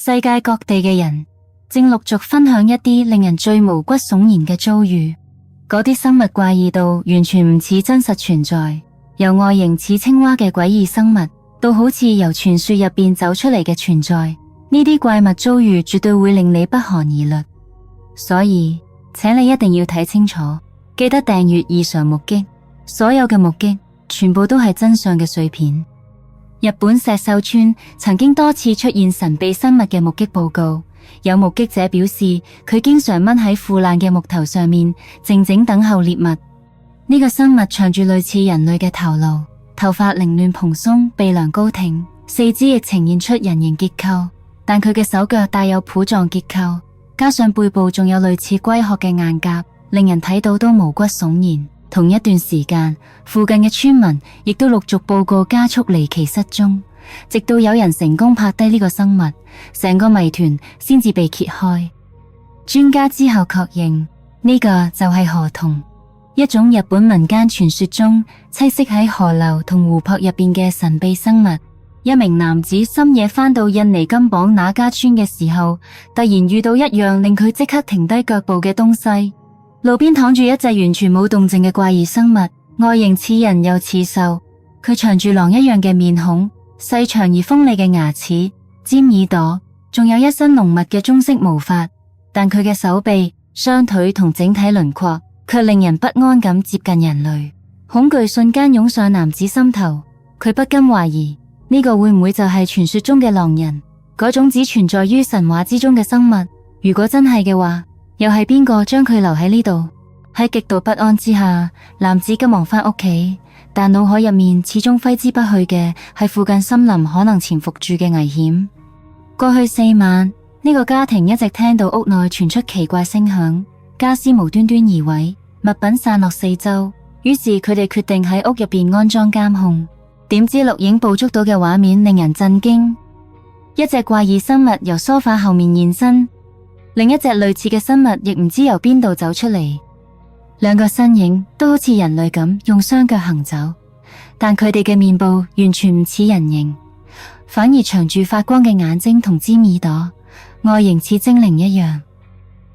世界各地嘅人正陸續分享一啲令人最毛骨悚然嘅遭遇。嗰啲生物怪異到完全唔似真實存在，由外形似青蛙嘅詭異生物，到好似由傳說入邊走出嚟嘅存在。呢啲怪物遭遇絕對會令你不寒而慄，所以請你一定要睇清楚，記得訂閱異常目擊。所有嘅目擊全部都係真相嘅碎片。日本石狩村曾經多次出現神秘生物嘅目擊報告，有目擊者表示佢經常掹喺腐爛嘅木頭上面，靜靜等候獵物。呢個生物長住類似人類嘅頭顱，頭髮凌亂蓬鬆，鼻梁高挺，四肢亦呈現出人形結構，但佢嘅手腳帶有蹼狀結構，加上背部仲有類似龜殼嘅硬甲，令人睇到都毛骨悚然。同一段時間，附近嘅村民亦都陸續報告家畜離奇失蹤，直到有人成功拍低呢個生物，成個謎團先至被揭開。專家之後確認，呢個就係河童，一種日本民間傳說中棲息喺河流同湖泊入邊嘅神秘生物。一名男子深夜返到印尼金榜那家村嘅時候，突然遇到一樣令佢即刻停低腳步嘅東西。路邊躺住一隻完全冇動靜嘅怪異生物，外形似人又似獸。佢長住狼一樣嘅面孔，細長而鋒利嘅牙齒，尖耳朵，仲有一身濃密嘅棕色毛髮。但佢嘅手臂、雙腿同整體輪廓卻令人不安咁接近人類。恐懼瞬間湧上男子心頭，佢不禁懷疑呢個會唔會就係傳說中嘅狼人，嗰種只存在於神話之中嘅生物？如果真係嘅話，又係邊個將佢留喺呢度？喺極度不安之下，男子急忙返屋企，但腦海入面始終揮之不去嘅係附近森林可能潛伏住嘅危險。過去4晚，呢個家庭一直聽到屋內傳出奇怪聲響，家私無端端移位，物品散落四周。於是佢哋決定喺屋入邊安裝監控。點知錄影捕捉到嘅畫面令人震驚，一隻怪異生物由梳化後面現身。另一隻類似嘅生物亦唔知由邊度走出嚟，兩個身影都好似人類咁用雙腳行走，但佢哋嘅面部完全唔似人形，反而長住發光嘅眼睛同尖耳朵，外形似精靈一樣。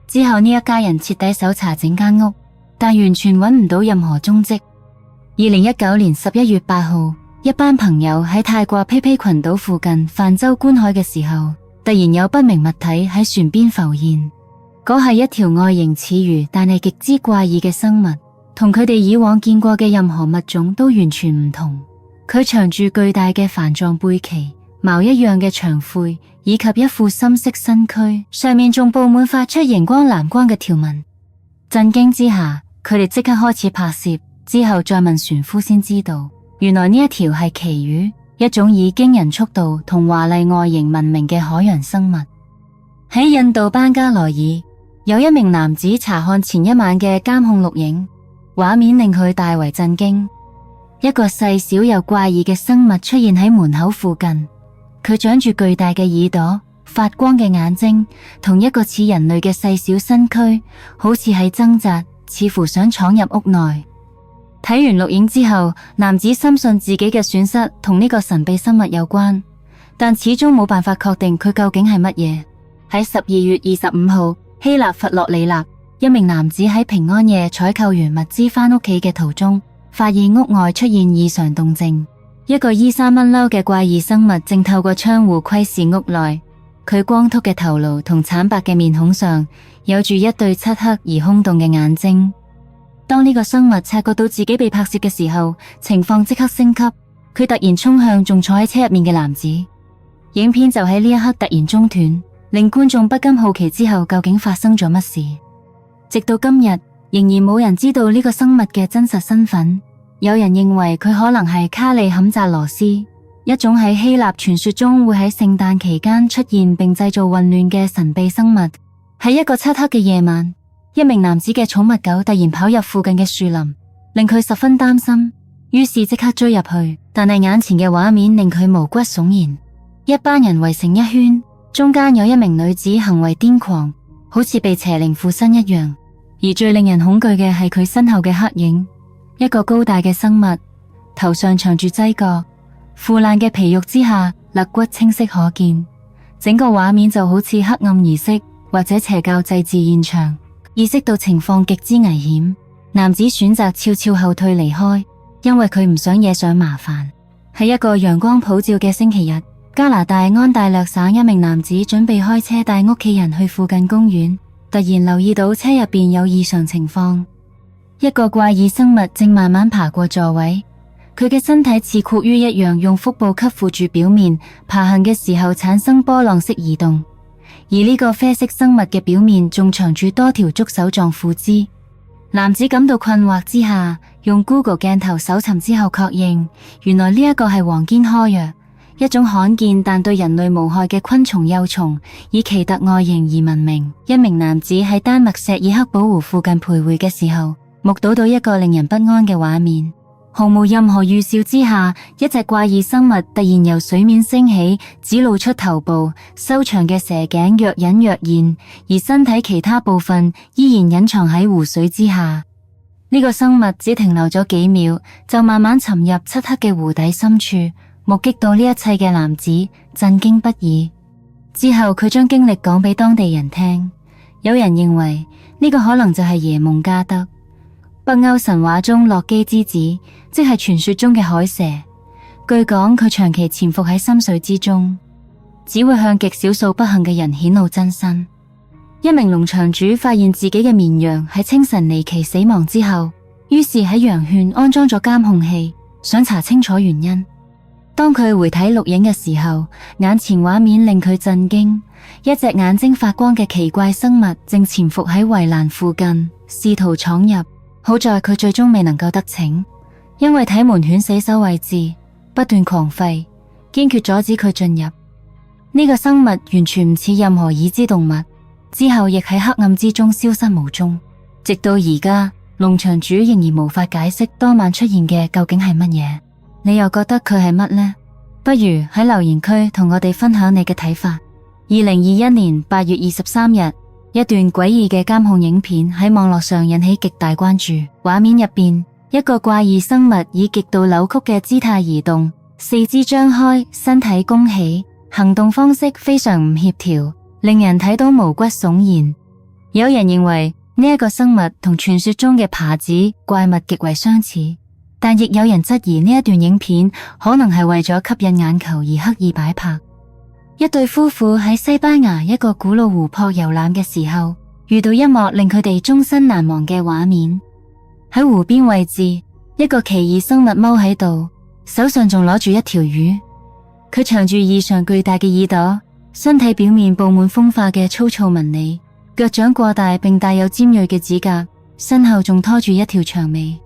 之後呢一家人徹底搜查整間屋，但完全揾唔到任何蹤跡。2019年11月8號，一班朋友喺泰國披披群島附近泛舟觀海嘅時候，突然有不明物體喺船邊浮現，嗰係一條外形似魚但係極之怪異嘅生物，同佢哋以往見過嘅任何物種都完全唔同。佢長住巨大嘅帆狀背鰭、矛一樣嘅長喙，以及一副深色身軀，上面仲布滿發出熒光藍光嘅條紋。震驚之下，佢哋即刻開始拍攝，之後再問船夫先知道，原來呢一條係旗魚，一種以驚人速度同華麗外形聞名嘅海洋生物。喺印度班加羅爾，有一名男子查看前一晚嘅監控錄影，畫面令佢大為震驚。一個細小又怪異嘅生物出現喺門口附近，佢長住巨大嘅耳朵、發光嘅眼睛，同一個似人類嘅細小身軀，好似喺掙扎，似乎想闖入屋內。睇完錄影之後，男子深信自己嘅損失同呢個神秘生物有關，但始終冇辦法確定佢究竟係乜嘢。喺12月25號，希臘佛羅里納，一名男子喺平安夜採購完物資返屋企嘅途中，發現屋外出現異常動靜。一個衣衫蚊褸嘅怪異生物正透過窗戶窺視屋內，佢光禿嘅頭顱同慘白嘅面孔上有住一對漆黑而空洞嘅眼睛。當呢個生物察覺到自己被拍攝嘅時候，情況即刻升級，佢突然衝向仲坐喺車入面嘅男子。影片就喺呢一刻突然中斷，令觀眾不禁好奇之後究竟發生咗乜事。直到今日，仍然冇人知道呢個生物嘅真實身份。有人認為佢可能係卡利坎扎羅斯，一種喺希臘傳說中會喺聖誕期間出現並製造混亂嘅神秘生物。喺一個漆黑嘅夜晚，一名男子嘅寵物狗突然跑入附近嘅樹林，令佢十分擔心，於是即刻追入去。但係眼前嘅畫面令佢毛骨悚然。一班人圍成一圈，中間有一名女子行為癲狂，好似被邪靈附身一樣。而最令人恐懼嘅係佢身後嘅黑影，一個高大嘅生物，頭上長住犄角，腐爛嘅皮肉之下肋骨清晰可見，整個畫面就好似黑暗儀式或者邪教祭祀現場。意識到情況極之危險，男子選擇悄悄後退離開，因為佢唔想惹上麻煩。喺一個陽光普照嘅星期日，加拿大安大略省一名男子準備開車帶屋企人去附近公園，突然留意到車入邊有異常情況。一個怪異生物正慢慢爬過座位，佢嘅身體似蛞蝓一樣用腹部吸附住表面，爬行嘅時候產生波浪式移動。而呢個啡色生物嘅表面仲長住多條觸手狀附肢。男子感到困惑之下，用 Google 鏡頭搜尋之後確認，原來呢一個係黃肩柯若，一種罕見但對人類無害嘅昆蟲幼蟲，以奇特外形而聞名。一名男子喺丹麥錫爾克堡湖附近徘徊嘅時候，目睹到一個令人不安嘅畫面。毫無任何預兆之下，一隻怪異生物突然由水面升起，只露出頭部，修長嘅蛇頸若隱若現，而身體其他部分依然隱藏喺湖水之下。呢個生物只停留咗幾秒，就慢慢沉入漆黑嘅湖底深處。目擊到呢一切嘅男子震驚不已。之後佢將經歷講俾當地人聽，有人認為呢個可能就係耶夢加德，北歐神話中洛基之子，即係傳說中嘅海蛇。據講佢長期潛伏喺深水之中，只會向極少數不幸嘅人顯露真身。一名農場主發現自己嘅綿羊喺清晨離奇死亡之後，於是喺羊圈安裝咗監控器，想查清楚原因。當佢回睇錄影嘅時候，眼前畫面令佢震驚，一隻眼睛發光嘅奇怪生物正潛伏喺圍欄附近，試圖闖入。好在佢最終未能夠得逞，因為睇門犬死守位置，不斷狂吠，堅決阻止佢進入。呢個生物完全唔似任何已知動物，之後亦喺黑暗之中消失無蹤。直到而家，農場主仍然無法解釋當晚出現嘅究竟係乜嘢。你又覺得佢係乜呢？不如喺留言區同我哋分享你嘅睇法。2021年8月23日，一段詭異嘅監控影片喺網絡上引起極大關注。畫面入邊，一個怪異生物以極度扭曲嘅姿態移動，四肢張開，身體弓起，行動方式非常唔協調，令人睇到毛骨悚然。有人認為呢一個生物同傳說中嘅爬子怪物極為相似，但亦有人質疑呢一段影片可能係為咗吸引眼球而刻意擺拍。一對夫婦喺西班牙一個古老湖泊遊覽嘅時候，遇到一幕令佢哋終身難忘嘅畫面。喺湖邊位置，一個奇異生物踎喺度，手上仲攞住一條魚。佢長住異常巨大嘅耳朵，身體表面布滿風化嘅粗糙紋理，腳掌過大並帶有尖銳嘅指甲，身後仲拖住一條長尾。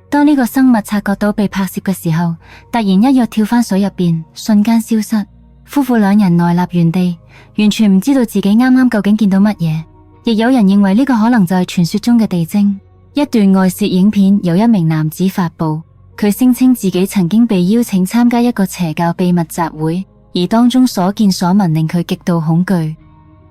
當呢個生物察覺到被拍攝嘅時候，突然一躍跳返水入邊，瞬間消失。夫婦兩人呆立原地，完全唔知道自己啱啱究竟見到乜嘢。亦有人認為呢個可能就係傳說中嘅地精。一段外泄影片由一名男子發布，佢聲稱自己曾經被邀請參加一個邪教秘密集會，而當中所見所聞令佢極度恐懼。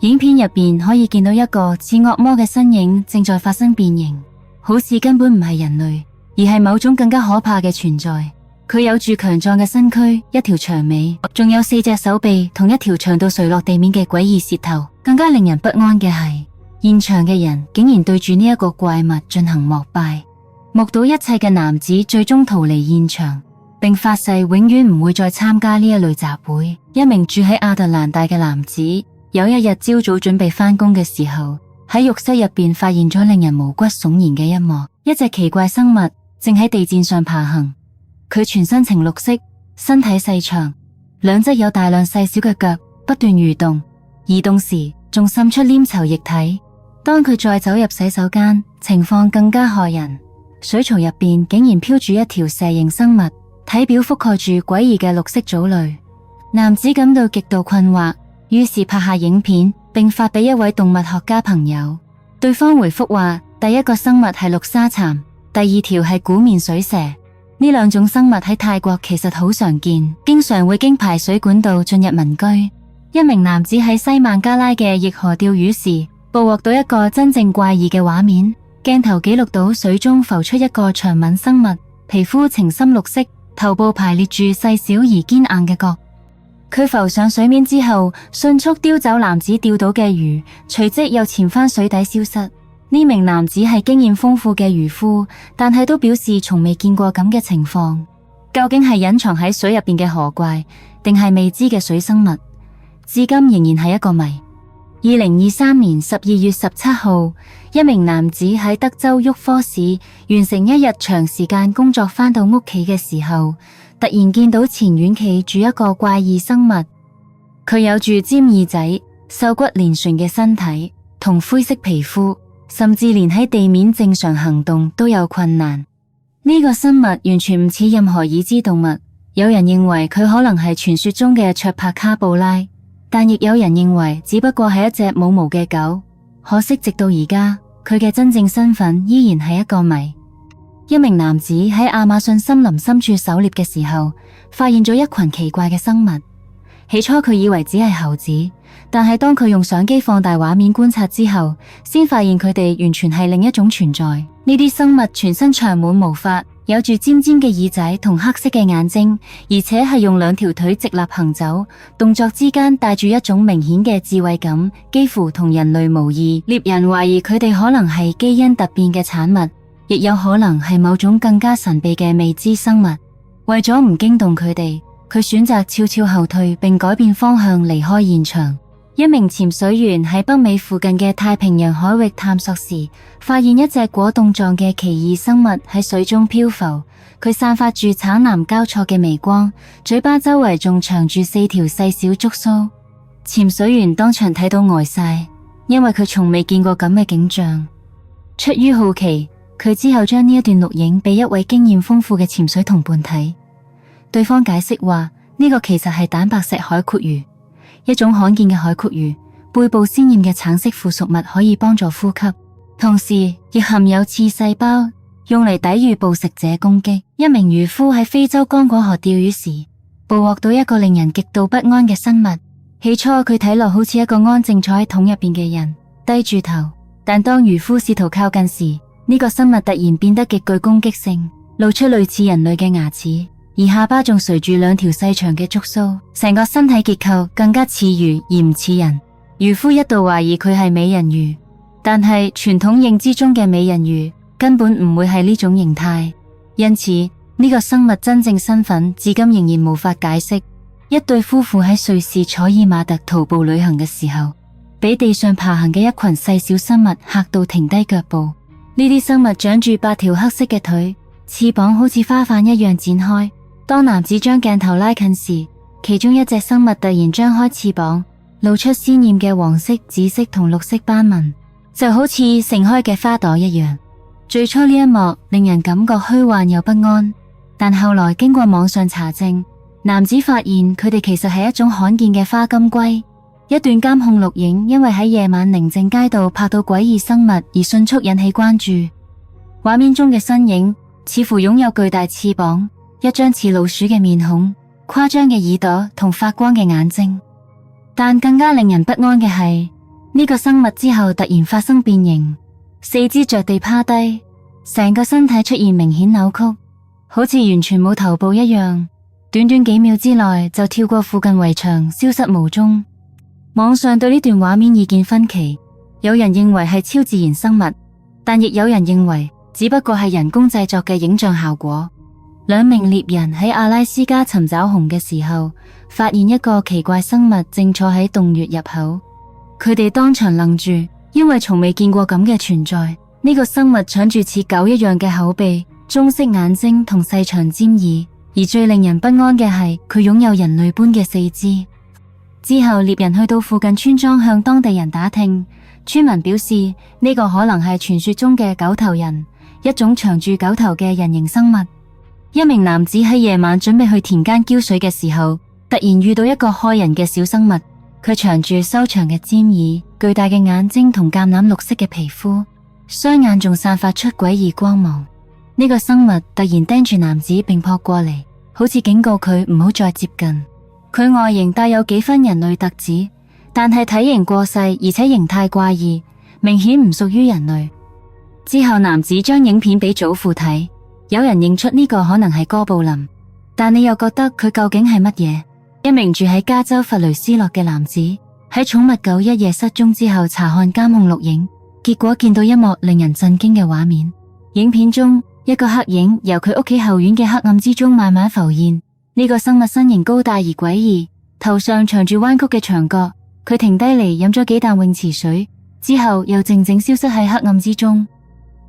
影片入邊可以見到一個似惡魔嘅身影正在發生變形，好似根本唔係人類，而係某種更加可怕嘅存在。佢有住強壯嘅身軀，一條長尾，仲有4隻手臂同一條長到垂落地面嘅詭異舌頭。更加令人不安嘅係，現場嘅人竟然對住呢一個怪物進行膜拜。目睹一切嘅男子最終逃離現場，並發誓永遠唔會再參加呢一類集會。一名住喺亞特蘭大嘅男子，有一日朝早準備返工嘅時候，喺浴室入邊發現咗令人毛骨悚然嘅一幕。一隻奇怪生物正喺地氈上爬行。佢全身呈綠色，身體細長，兩側有大量細小嘅腳不斷蠕動，移動時仲滲出黏稠液體。當佢再走入洗手間，情況更加駭人。水槽入邊竟然飄住一條蛇形生物，體表覆蓋住詭異嘅綠色藻類。男子感到極度困惑，於是拍下影片並發俾一位動物學家朋友。對方回覆話，第一個生物係綠沙蠶，第二條係古面水蛇。呢兩種生物喺泰國其實好常見，經常會經排水管道進入民居。一名男子喺西孟加拉嘅逆河釣魚時，捕獲到一個真正怪異嘅畫面。鏡頭記錄到水中浮出一個長吻生物，皮膚呈深綠色，頭部排列住細小而堅硬嘅角。佢浮上水面之後，迅速叼走男子釣到嘅魚，隨即又潛返水底消失。呢名男子係經驗豐富嘅漁夫，但係都表示從未見過咁嘅情況。究竟係隱藏喺水入邊嘅河怪，定係未知嘅水生物，至今仍然係一個謎。2023年12月17號，一名男子喺德州沃科市完成一日長時間工作，返到屋企嘅時候，突然見到前院企住一個怪異生物。佢有住尖耳仔、瘦骨連旋嘅身體同灰色皮膚，甚至連喺地面正常行動都有困難。呢個生物完全唔似任何已知動物。有人認為佢可能係傳說中嘅卓帕卡布拉，但亦有人認為只不過係一隻冇毛嘅狗。可惜直到而家，佢嘅真正身份依然係一個謎。一名男子喺亞馬遜森林深處狩獵嘅時候，發現咗一群奇怪嘅生物。起初佢以為只係猴子，但係當佢用相機放大畫面觀察之後，先發現佢哋完全係另一種存在。呢啲生物全身長滿毛髮，有住尖尖嘅耳仔同黑色嘅眼睛，而且係用兩條腿直立行走，動作之間帶住一種明顯嘅智慧感，幾乎同人類無異。獵人懷疑佢哋可能係基因突變嘅產物，亦有可能係某種更加神秘嘅未知生物。為咗唔驚動佢哋，佢選擇悄悄後退並改變方向離開現場。一名潛水員喺北美附近嘅太平洋海域探索時，發現一隻果凍狀嘅奇異生物喺水中漂浮。佢散發住橙藍交錯嘅微光，嘴巴周圍仲長住4條細小觸鬚。潛水員當場睇到呆晒，因為佢從未見過咁嘅景象。出於好奇，佢之後將呢一段錄影俾一位經驗豐富嘅潛水同伴睇。對方解釋話，呢個其實係蛋白石海蛞蝓，一種罕見嘅海蛞蝓，背部鮮艷嘅橙色附屬物可以幫助呼吸，同時亦含有刺細胞，用嚟抵禦捕食者攻擊。一名漁夫喺非洲剛果河釣魚時，捕獲到一個令人極度不安嘅生物。起初佢睇落好似一個安靜坐喺桶入邊嘅人，低住頭，但當漁夫試圖靠近時，呢個生物突然變得極具攻擊性，露出類似人類嘅牙齒，而下巴仲垂住兩條細長嘅觸鬚，成個身體結構更加似魚而唔似人。漁夫一度懷疑佢係美人魚，但係傳統認知中嘅美人魚根本唔會係呢種形態，因此呢個生物真正身份至今仍然無法解釋。一對夫婦喺瑞士楚爾馬特徒步旅行嘅時候，俾地上爬行嘅一群細小生物嚇到停低腳步。呢啲生物長住8條黑色嘅腿，翅膀好似花瓣一樣展開。當男子將鏡頭拉近時，其中一隻生物突然張開翅膀，露出鮮艷嘅黃色、紫色同綠色斑紋，就好似盛開嘅花朵一樣。最初呢一幕令人感覺虛幻又不安，但後來經過網上查證，男子發現佢哋其實係一種罕見嘅花金龜。一段監控錄影因為喺夜晚寧靜街道拍到詭異生物而迅速引起關注。畫面中嘅身影似乎擁有巨大翅膀，一張似老鼠嘅面孔，誇張嘅耳朵同發光嘅眼睛。但更加令人不安嘅係，呢個生物之後突然發生變形，四肢着地趴低，成個身體出現明顯扭曲，好似完全冇頭部一樣。短短幾秒之內就跳過附近圍牆，消失無蹤。網上對呢段畫面意見分歧，有人認為係超自然生物，但亦有人認為只不過係人工製作嘅影像效果。兩名獵人喺阿拉斯加尋找熊嘅時候，發現一個奇怪生物正坐喺洞穴入口。佢哋當場愣住，因為從未見過咁嘅存在。呢個生物長住似狗一樣嘅口鼻、棕色眼睛同細長尖耳，而最令人不安嘅係佢擁有人類般嘅四肢。之後獵人去到附近村莊向當地人打聽，村民表示呢個可能係傳說中嘅狗頭人，一種長住狗頭嘅人形生物。一名男子喺夜晚準備去田間澆水嘅時候，突然遇到一個駭人嘅小生物。佢長住修長嘅尖耳、巨大嘅眼睛同橄欖綠色嘅皮膚，雙眼仲散發出詭異光芒。呢個生物突然盯住男子並撲過嚟，好似警告佢唔好再接近。佢外形帶有幾分人類特質，但係體型過細而且形態怪異，明顯唔屬於人類。之後男子將影片俾祖父睇，有人認出呢個可能係哥布林，但你又覺得佢究竟係乜嘢？一名住喺加州弗雷斯諾嘅男子喺寵物狗一夜失蹤之後查看監控錄影，結果見到一幕令人震驚嘅畫面。影片中，一個黑影由佢屋企後院嘅黑暗之中慢慢浮現。呢個生物身形高大而詭異，頭上長住彎曲嘅長角。佢停低嚟飲咗幾啖泳池水，之後又靜靜消失喺黑暗之中。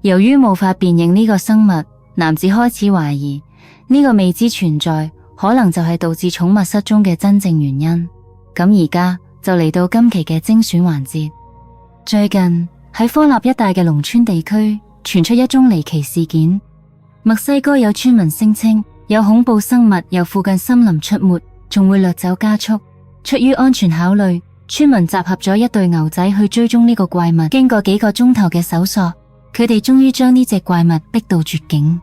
由於無法辨認呢個生物，男子開始懷疑呢個未知存在可能就係導致寵物失蹤嘅真正原因。咁而家就嚟到今期嘅精選環節。最近喺科納一帶嘅農村地區傳出一宗離奇事件。墨西哥有村民聲稱有恐怖生物由附近森林出沒，仲會掠走家畜。出於安全考慮，村民集合咗一隊牛仔去追蹤呢個怪物。經過幾個鐘頭嘅搜索，佢哋終於將呢隻怪物逼到絕境。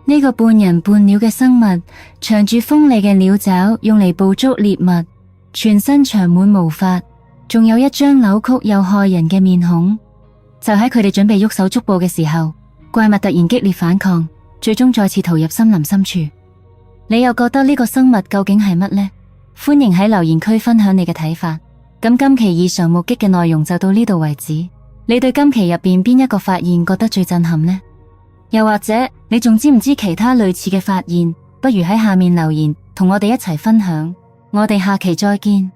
呢個半人半鳥嘅生物長住鋒利嘅鳥爪，用嚟捕捉獵物，全身長滿毛髮，仲有一張扭曲又害人嘅面孔。就喺佢哋準備喐手捉捕嘅時候，怪物突然激烈反抗，最終再次逃入森林深處。你又覺得呢個生物究竟係乜呢？歡迎喺留言區分享你嘅睇法。咁今期異常目擊嘅內容就到呢度為止。你對今期入邊邊一個發現覺得最震撼呢？又或者你仲知唔知其他類似嘅發現？不如喺下面留言同我哋一齊分享。我哋下期再見。